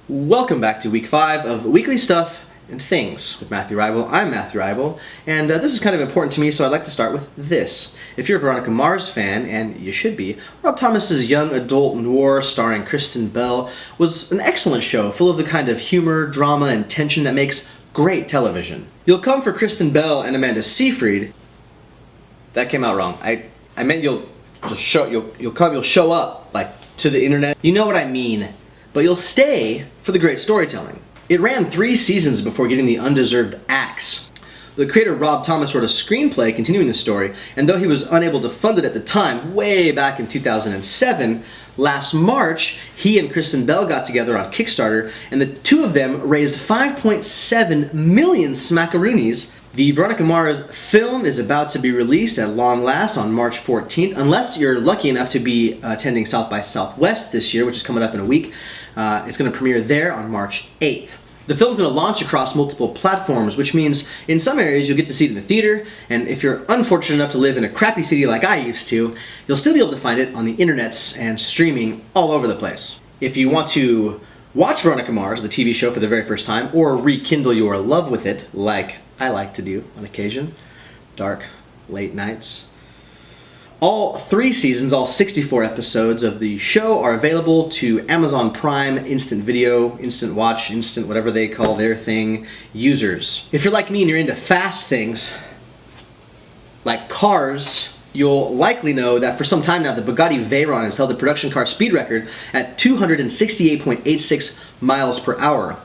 Welcome back to week 5 of Weekly Stuff and Things with Mathew Ruybal. I'm Mathew Ruybal, and this is kind of important to me, so I'd like to start with this. If you're a Veronica Mars fan, and you should be, Rob Thomas's young adult noir starring Kristen Bell was an excellent show, full of the kind of humor, drama, and tension that makes great television. You'll come for Kristen Bell and Amanda Seyfried. That came out wrong. I meant you'll show up, like, to the internet. You know what I mean. But you'll stay for the great storytelling. It ran 3 seasons before getting the undeserved axe. The creator Rob Thomas wrote a screenplay continuing the story, and though he was unable to fund it at the time, way back in 2007, last March, he and Kristen Bell got together on Kickstarter, and the two of them raised 5.7 million smackaroonies. The Veronica Mars film is about to be released at long last on March 14th, unless you're lucky enough to be attending South by Southwest this year, which is coming up in a week. It's going to premiere there on March 8th. The film's going to launch across multiple platforms, which means in some areas you'll get to see it in the theater, and if you're unfortunate enough to live in a crappy city like I used to, you'll still be able to find it on the internets and streaming all over the place. If you want to watch Veronica Mars, the TV show, for the very first time, or rekindle your love with it, like I like to do on occasion, dark, late nights, all 3 seasons, all 64 episodes of the show are available to Amazon Prime Instant Video, Instant Watch, Instant whatever they call their thing users. If you're like me and you're into fast things, like cars, you'll likely know that for some time now the Bugatti Veyron has held the production car speed record at 268.86 miles per hour.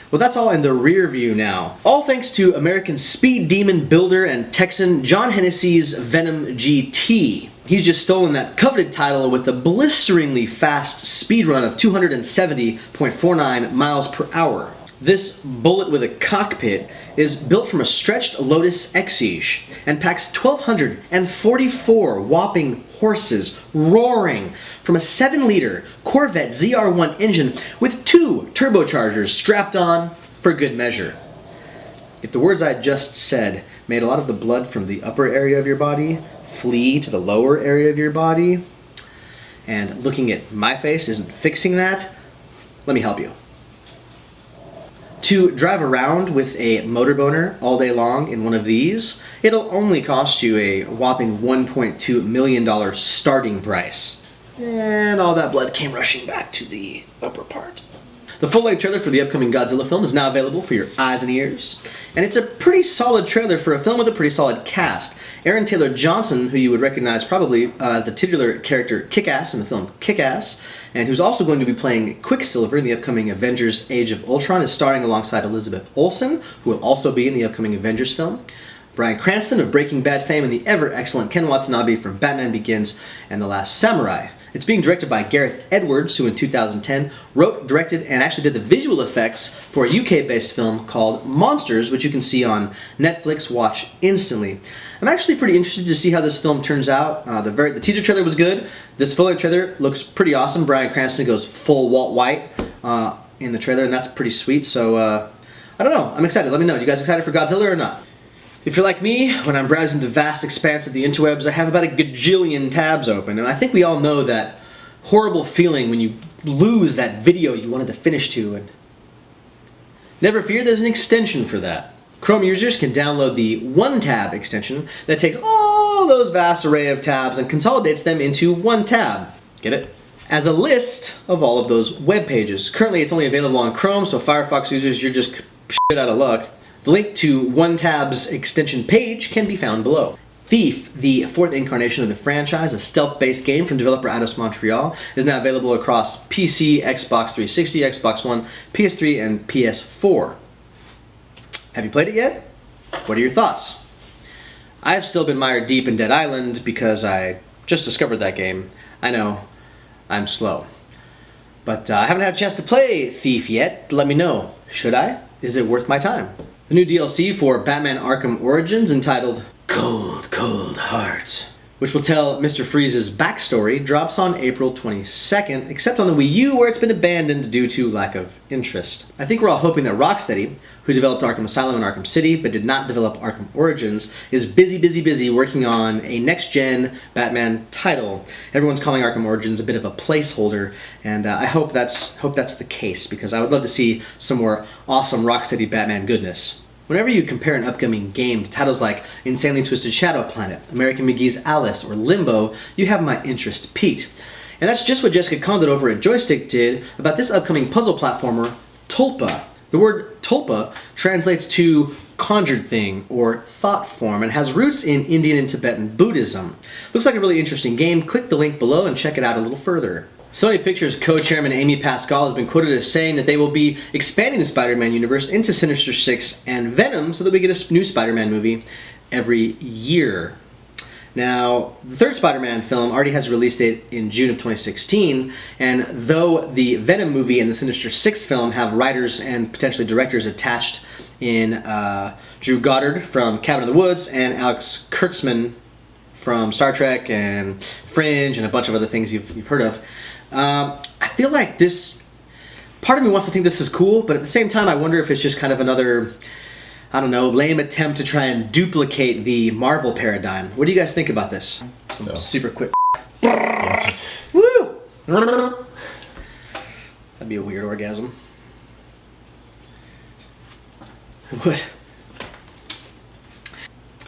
Well, that's all in the rear view now. All thanks to American speed demon builder and Texan John Hennessy's Venom GT. He's just stolen that coveted title with a blisteringly fast speed run of 270.49 miles per hour. This bullet with a cockpit is built from a stretched Lotus Exige and packs 1,244 whopping horses roaring from a 7-liter Corvette ZR1 engine with 2 turbochargers strapped on for good measure. If the words I just said made a lot of the blood from the upper area of your body flee to the lower area of your body, and looking at my face isn't fixing that, let me help you. To drive around with a motorboner all day long in one of these, it'll only cost you a whopping $1.2 million starting price. And all that blood came rushing back to the upper part. The full-length trailer for the upcoming Godzilla film is now available for your eyes and ears. And it's a pretty solid trailer for a film with a pretty solid cast. Aaron Taylor Johnson, who you would recognize probably as the titular character Kick-Ass in the film Kick-Ass, and who's also going to be playing Quicksilver in the upcoming Avengers Age of Ultron, is starring alongside Elizabeth Olsen, who will also be in the upcoming Avengers film. Bryan Cranston of Breaking Bad fame, and the ever-excellent Ken Watanabe from Batman Begins and The Last Samurai. It's being directed by Gareth Edwards, who in 2010 wrote, directed, and actually did the visual effects for a UK-based film called Monsters, which you can see on Netflix Watch instantly. I'm actually pretty interested to see how this film turns out. The teaser trailer was good. This full-length trailer looks pretty awesome. Bryan Cranston goes full Walt White in the trailer, and that's pretty sweet. So, I don't know. I'm excited. Let me know. You guys excited for Godzilla or not? If you're like me, when I'm browsing the vast expanse of the interwebs, I have about a gajillion tabs open, and I think we all know that horrible feeling when you lose that video you wanted to finish to. And never fear, there's an extension for that. Chrome users can download the OneTab extension that takes all those vast array of tabs and consolidates them into one tab. Get it? As a list of all of those web pages. Currently, it's only available on Chrome, so Firefox users, you're just shit out of luck. The link to OneTab's extension page can be found below. Thief, the 4th incarnation of the franchise, a stealth-based game from developer Eidos Montreal, is now available across PC, Xbox 360, Xbox One, PS3, and PS4. Have you played it yet? What are your thoughts? I've still been mired deep in Dead Island because I just discovered that game. I know, I'm slow. But I haven't had a chance to play Thief yet. Let me know. Should I? Is it worth my time? The new DLC for Batman Arkham Origins, entitled Cold, Cold Heart, which will tell Mr. Freeze's backstory, drops on April 22nd, except on the Wii U where it's been abandoned due to lack of interest. I think we're all hoping that Rocksteady, who developed Arkham Asylum and Arkham City but did not develop Arkham Origins, is busy working on a next-gen Batman title. Everyone's calling Arkham Origins a bit of a placeholder, and I hope that's the case, because I would love to see some more awesome Rocksteady Batman goodness. Whenever you compare an upcoming game to titles like Insanely Twisted Shadow Planet, American McGee's Alice, or Limbo, you have my interest piqued. And that's just what Jessica Condit over at Joystick did about this upcoming puzzle platformer, Toppa. The word Toppa translates to conjured thing or thought form and has roots in Indian and Tibetan Buddhism. Looks like a really interesting game. Click the link below and check it out a little further. Sony Pictures co-chairman Amy Pascal has been quoted as saying that they will be expanding the Spider-Man universe into Sinister Six and Venom so that we get a new Spider-Man movie every year. Now, the third Spider-Man film already has a release date in June of 2016, and though the Venom movie and the Sinister Six film have writers and potentially directors attached in Drew Goddard from Cabin in the Woods and Alex Kurtzman from Star Trek and Fringe and a bunch of other things you've heard of, I feel like this, part of me wants to think this is cool, but at the same time I wonder if it's just kind of another, I don't know, lame attempt to try and duplicate the Marvel paradigm. What do you guys think about this? Some super quick Woo! That'd be a weird orgasm. What?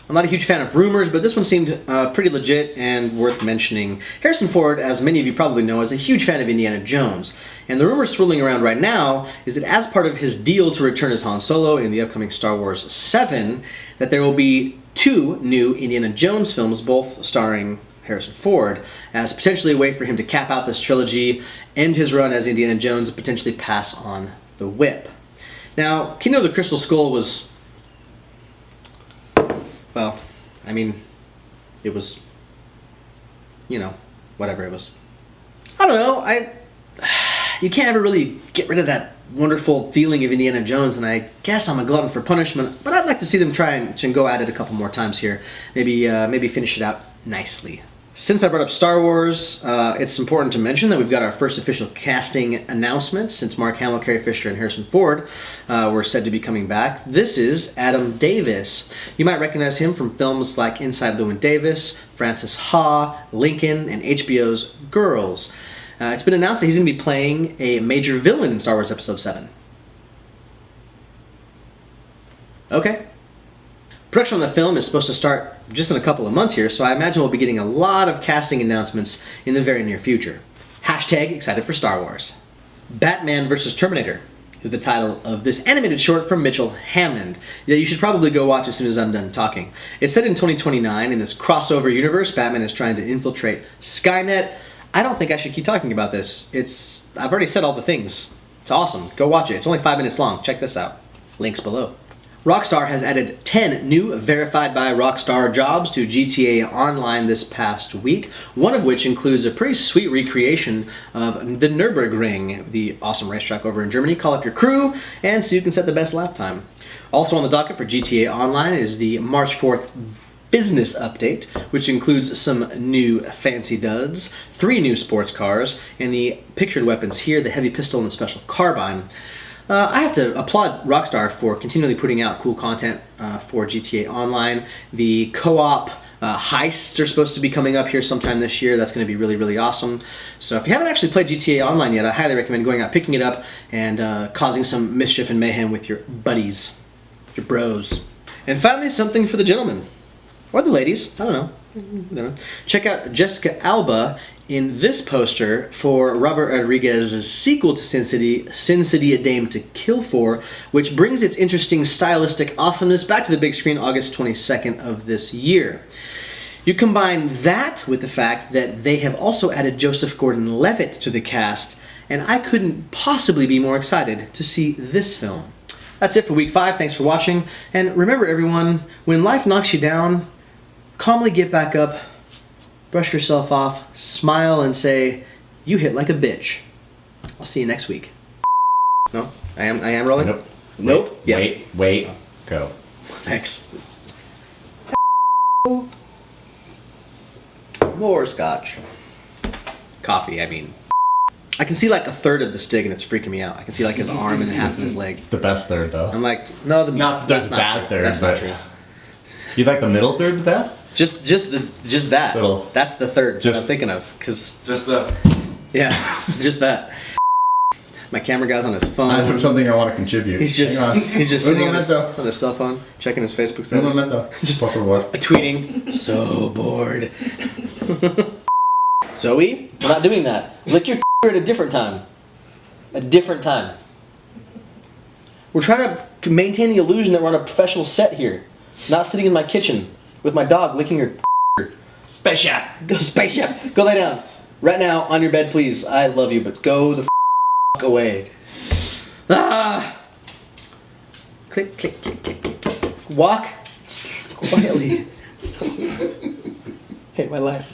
I'm not a huge fan of rumors, but this one seemed pretty legit and worth mentioning. Harrison Ford, as many of you probably know, is a huge fan of Indiana Jones. And the rumor swirling around right now is that as part of his deal to return as Han Solo in the upcoming Star Wars 7, that there will be 2 new Indiana Jones films, both starring Harrison Ford, as potentially a way for him to cap out this trilogy, end his run as Indiana Jones, and potentially pass on the whip. Now, Kingdom of the Crystal Skull was, well, I mean, it was, you know, whatever it was. I don't know, you can't ever really get rid of that wonderful feeling of Indiana Jones, and I guess I'm a glutton for punishment, but I'd like to see them try and go at it a couple more times here. Maybe finish it out nicely. Since I brought up Star Wars, it's important to mention that we've got our first official casting announcement since Mark Hamill, Carrie Fisher, and Harrison Ford were said to be coming back. This is Adam Davis. You might recognize him from films like Inside Llewyn Davis, Frances Ha, Lincoln, and HBO's Girls. It's been announced that he's going to be playing a major villain in Star Wars Episode 7. Okay. Production on the film is supposed to start just in a couple of months here, so I imagine we'll be getting a lot of casting announcements in the very near future. Hashtag excited for Star Wars. Batman vs. Terminator is the title of this animated short from Mitchell Hammond that you should probably go watch as soon as I'm done talking. It's set in 2029 in this crossover universe. Batman is trying to infiltrate Skynet. I don't think I should keep talking about this. I've already said all the things. It's awesome. Go watch it. It's only 5 minutes long. Check this out. Links below. Rockstar has added 10 new verified by Rockstar jobs to GTA Online this past week, one of which includes a pretty sweet recreation of the Nürburgring, the awesome racetrack over in Germany. Call up your crew and see who can set the best lap time. Also on the docket for GTA Online is the March 4th business update, which includes some new fancy duds, 3 new sports cars, and the pictured weapons here, the heavy pistol and the special carbine. I have to applaud Rockstar for continually putting out cool content for GTA Online. The co-op heists are supposed to be coming up here sometime this year. That's going to be really, really awesome. So if you haven't actually played GTA Online yet, I highly recommend going out, picking it up, and causing some mischief and mayhem with your buddies, your bros. And finally, something for the gentlemen. Or the ladies. I don't know. Whatever. Check out Jessica Alba in this poster for Robert Rodriguez's sequel to Sin City: A Dame to Kill For, which brings its interesting stylistic awesomeness back to the big screen August 22nd of this year. You combine that with the fact that they have also added Joseph Gordon-Levitt to the cast, and I couldn't possibly be more excited to see this film. That's it for week 5. Thanks for watching, and remember everyone, when life knocks you down, calmly get back up, brush yourself off, smile, and say, "You hit like a bitch." I'll see you next week. No? I am rolling? Nope. Nope? Yeah. Wait, go. Thanks. more scotch. Coffee, I mean. I can see like a third of the stick and it's freaking me out. I can see like his arm and half of his leg. It's the best third though. I'm like, no, that's not bad true. third. That's not true. You like the middle third the best? Just that. Little. That's the third that I'm thinking of, cause Just the. yeah, just that. My camera guy's on his phone. I have something I want to contribute. He's just Hang on. sitting on his cell phone, checking his Facebook status. Just tweeting. So bored. Zoe, we're not doing that. Lick your at a different time. A different time. We're trying to maintain the illusion that we're on a professional set here. Not sitting in my kitchen with my dog licking your Spaceship! Go spaceship! Go lay down. Right now, on your bed, please. I love you, but go the away. Ah! Click, click, click, click, click, click. Walk quietly. Hate my life.